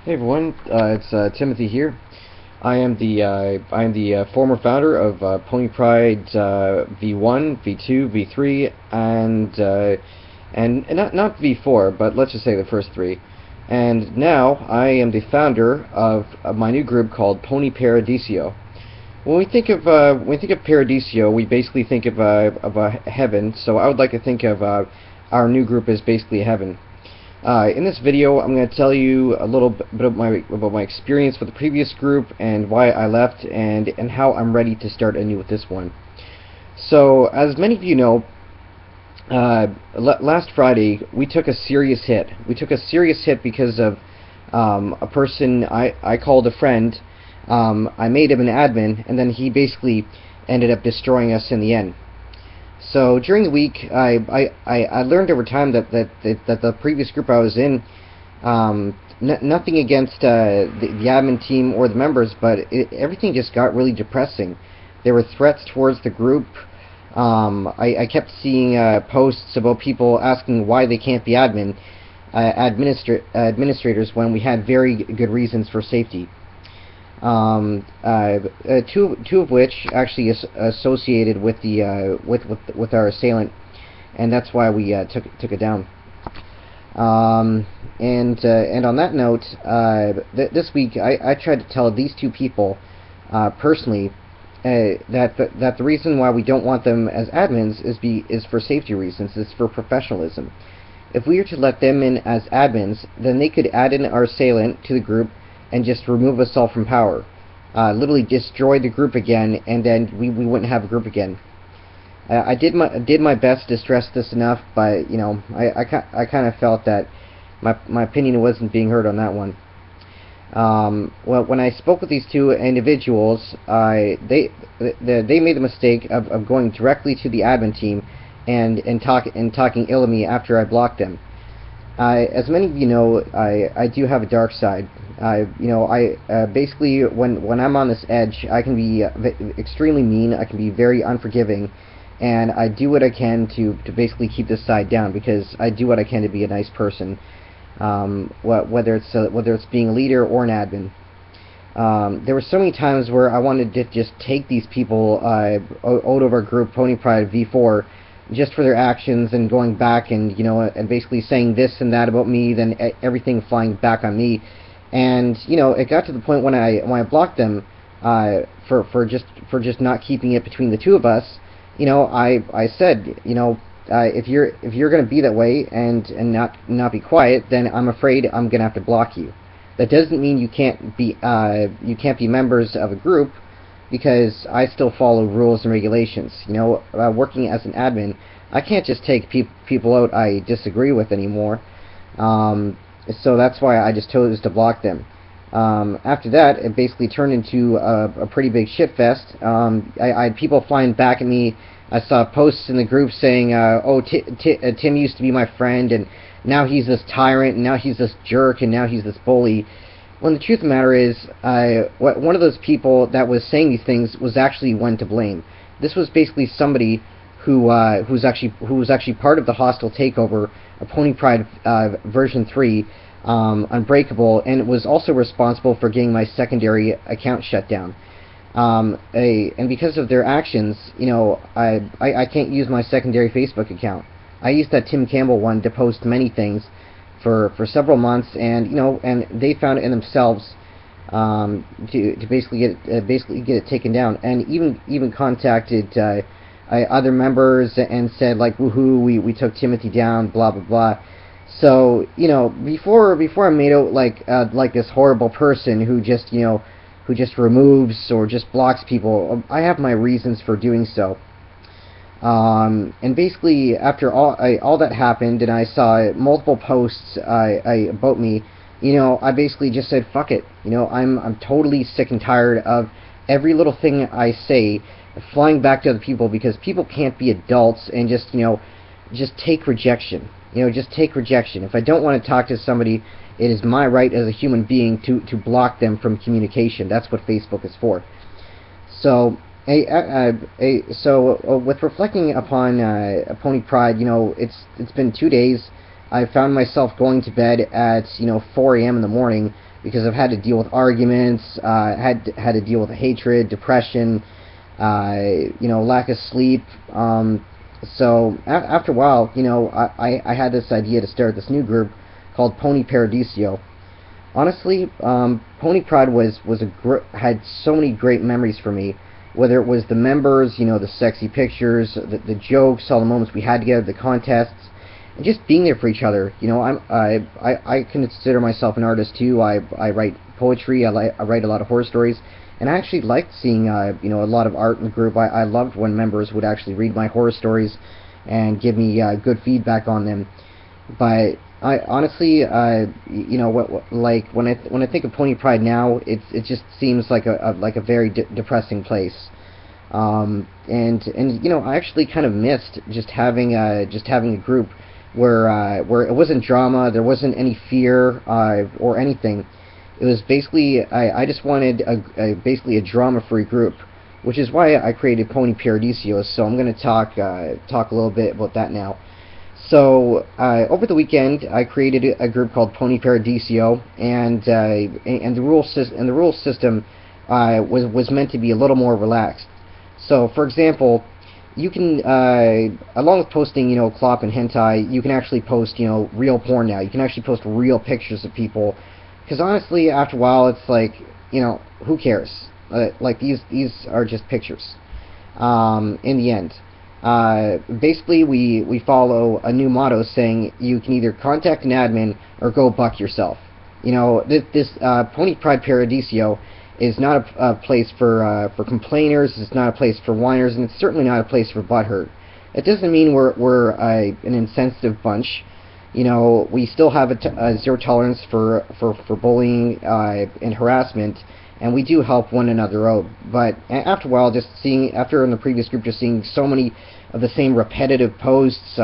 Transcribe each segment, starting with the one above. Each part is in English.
Hey everyone, it's Timothy here. I am the former founder of Pony Pride V1, V2, V3, and not V4, but let's just say the first three. And now I am the founder of my new group called Pony Paradiso. When we think of Paradiso, we basically think of a heaven. So I would like to think of our new group as basically heaven. In this video, I'm going to tell you a little bit about my experience with the previous group and why I left, and how I'm ready to start anew with this one. So, as many of you know, last Friday we took a serious hit. We took a serious hit because of a person I called a friend. I made him an admin, and then he basically ended up destroying us in the end. So during the week, I learned over time that the previous group I was in, nothing against the admin team or the members, but everything just got really depressing. There were threats towards the group. I kept seeing posts about people asking why they can't be administrators when we had very good reasons for safety. Two of which actually is associated with the with our assailant, and that's why we took it down. And on that note, this week I tried to tell these two people personally that the reason why we don't want them as admins is for safety reasons. It's for professionalism. If we were to let them in as admins, then they could add in our assailant to the group and just remove us all from power. Literally destroy the group again, and then we wouldn't have a group again. I did my best to stress this enough, but you know, I kind of felt that my opinion wasn't being heard on that one. Well, when I spoke with these two individuals, they made the mistake of going directly to the admin team and talking ill of me after I blocked them. As many of you know, I do have a dark side. Basically, when I'm on this edge, I can be extremely mean. I can be very unforgiving, and I do what I can to basically keep this side down, because I do what I can to be a nice person, whether it's being a leader or an admin. There were so many times where I wanted to just take these people out of our group, Pony Pride V4, just for their actions, and going back and and basically saying this and that about me, then everything flying back on me. And it got to the point when I blocked them for just not keeping it between the two of us. I said, if you're going to be that way and not be quiet, then I'm afraid I'm going to have to block you. That doesn't mean you can't be members of a group, because I still follow rules and regulations. Working as an admin, I can't just take people out I disagree with anymore. So that's why I just chose to block them. After that, it basically turned into a pretty big shit fest. I had people flying back at me. I saw posts in the group saying, "Oh, Tim used to be my friend, and now he's this tyrant, and now he's this jerk, and now he's this bully." When the truth of the matter is, one of those people that was saying these things was actually one to blame. This was basically somebody who was actually part of the hostile takeover of Pony Pride version 3, Unbreakable, and was also responsible for getting my secondary account shut down. And because of their actions, I can't use my secondary Facebook account. I used that Tim Campbell one to post many things for several months, and and they found it in themselves to basically get it taken down, and even contacted other members and said, like, woohoo, we took Timothy down, blah blah blah. So before I'm made out like this horrible person who just removes or just blocks people, I have my reasons for doing so. And basically, after all that happened, and I saw multiple posts about me, I basically just said, fuck it. I'm totally sick and tired of every little thing I say flying back to other people, because people can't be adults and just take rejection. Just take rejection. If I don't want to talk to somebody, it is my right as a human being to block them from communication. That's what Facebook is for. So with reflecting upon Pony Pride, it's been 2 days. I found myself going to bed at 4 a.m. in the morning, because I've had to deal with arguments, had to deal with hatred, depression, lack of sleep. So after a while, I had this idea to start this new group called Pony Paradiso. Honestly, Pony Pride had so many great memories for me. Whether it was the members, the sexy pictures, the jokes, all the moments we had together, the contests, and just being there for each other. I consider myself an artist too. I write poetry. I write a lot of horror stories, and I actually liked seeing a lot of art in the group. I loved when members would actually read my horror stories and give me good feedback on them. But I honestly, like when I think of Pony Pride now, it just seems like a very depressing place. And I actually kind of missed just having a group where it wasn't drama, there wasn't any fear or anything. It was basically I just wanted basically a drama-free group, which is why I created Pony Paradiso. So I'm going to talk a little bit about that now. So over the weekend, I created a group called Pony Paradiso, and the rule system was meant to be a little more relaxed. So, for example, you can along with posting clop and hentai, you can actually post real porn now. You can actually post real pictures of people, because honestly, after a while, it's like who cares? Like these are just pictures. In the end. Basically, we follow a new motto saying you can either contact an admin or go buck yourself. This Pony Pride Paradiso is not a place for complainers. It's not a place for whiners, and it's certainly not a place for butthurt. It doesn't mean we're an insensitive bunch. We still have a zero tolerance for bullying and harassment, and we do help one another out. But after a while, after in the previous group, just seeing so many of the same repetitive posts,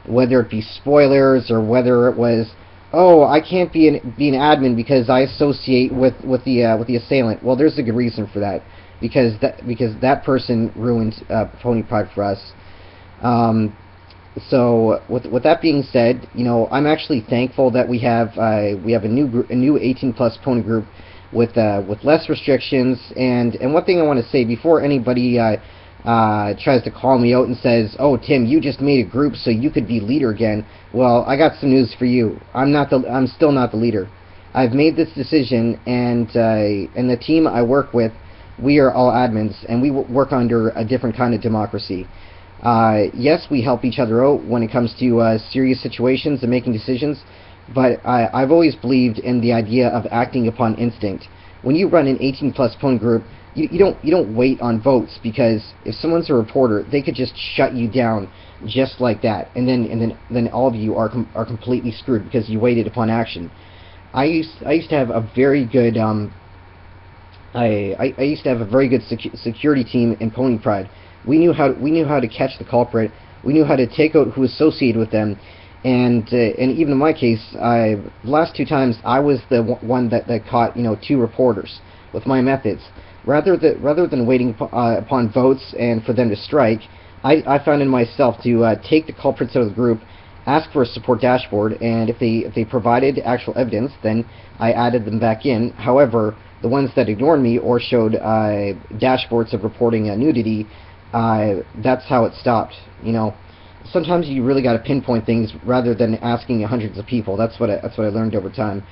whether it be spoilers or whether it was, oh, I can't be an admin because I associate with the assailant. Well, there's a good reason for that, because that person ruined Pony Pride for us. So with that being said, I'm actually thankful that we have a new 18+ pony group with less restrictions. And one thing I want to say before anybody tries to call me out and says, "Oh, Tim, you just made a group so you could be leader again." Well, I got some news for you. I'm still not the leader. I've made this decision, and the team I work with, we are all admins, and we work under a different kind of democracy. Yes, we help each other out when it comes to serious situations and making decisions, but I've always believed in the idea of acting upon instinct. When you run an 18+ pony group, you don't wait on votes, because if someone's a reporter, they could just shut you down just like that, and then all of you are completely screwed because you waited upon action. I used to have a very good I used to have a very good security team in Pony Pride. We knew how to catch the culprit. We knew how to take out who associated with them, and even in my case, the last 2 times I was the one that caught 2 reporters with my methods. Rather than waiting upon votes and for them to strike, I found in myself to take the culprits out of the group, ask for a support dashboard, and if they provided actual evidence, then I added them back in. However, the ones that ignored me or showed dashboards of reporting nudity, that's how it stopped. Sometimes you really got to pinpoint things rather than asking hundreds of people. That's what I learned over time.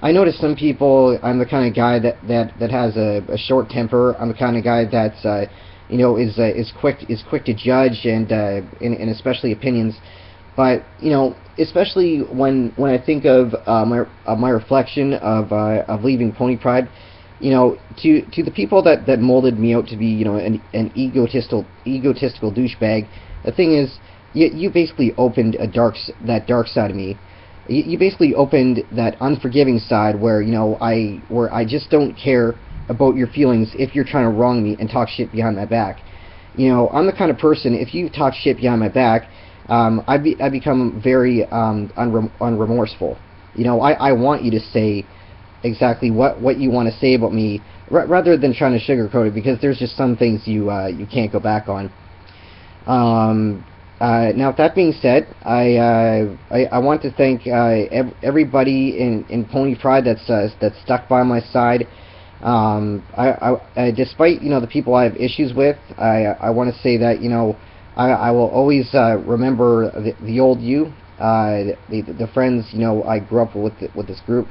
I noticed some people. I'm the kind of guy that has a short temper. I'm the kind of guy that's is quick to judge and especially opinions. But especially when I think of my reflection of leaving Pony Pride, to the people that molded me out to be an egotistical douchebag, the thing is, you basically opened that dark side of me. You basically opened that unforgiving side where I just don't care about your feelings if you're trying to wrong me and talk shit behind my back. I'm the kind of person, if you talk shit behind my back, I become very unremorseful. I want you to say exactly what you want to say about me, rather than trying to sugarcoat it, because there's just some things you can't go back on. Now, with that being said, I want to thank everybody in Pony Pride that's stuck by my side. Despite the people I have issues with, I want to say that I will always remember the old you, the friends I grew up with this group.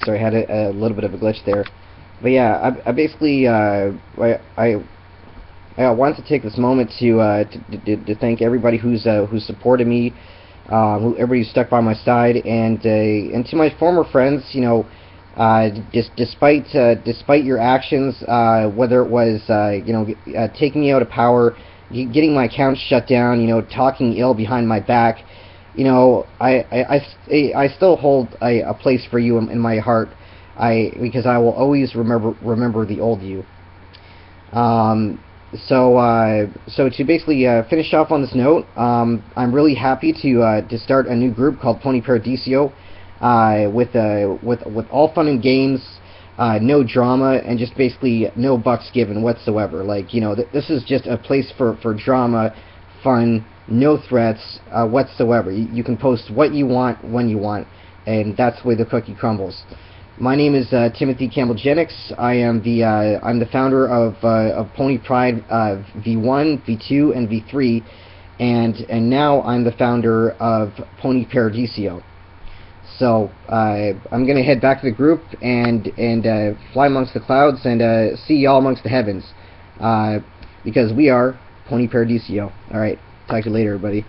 Sorry, I had a little bit of a glitch there. But yeah, I basically I want to take this moment to thank everybody who's supported me, everybody who's stuck by my side, and to my former friends, despite your actions, whether it was taking me out of power, getting my account shut down, talking ill behind my back, I still hold a place for you in my heart. Because I will always remember the old you. So to basically finish off on this note, I'm really happy to start a new group called Pony Paradiso, with all fun and games, no drama, and just basically no bucks given whatsoever. Like this is just a place for drama, fun, no threats whatsoever. You can post what you want when you want, and that's the way the cookie crumbles. My name is Timothy Campbell-Jennings. I'm the founder of Pony Pride V1, V2, and V3, and now I'm the founder of Pony Paradiso. So I'm gonna head back to the group and fly amongst the clouds and see y'all amongst the heavens, because we are Pony Paradiso. All right, talk to you later, everybody.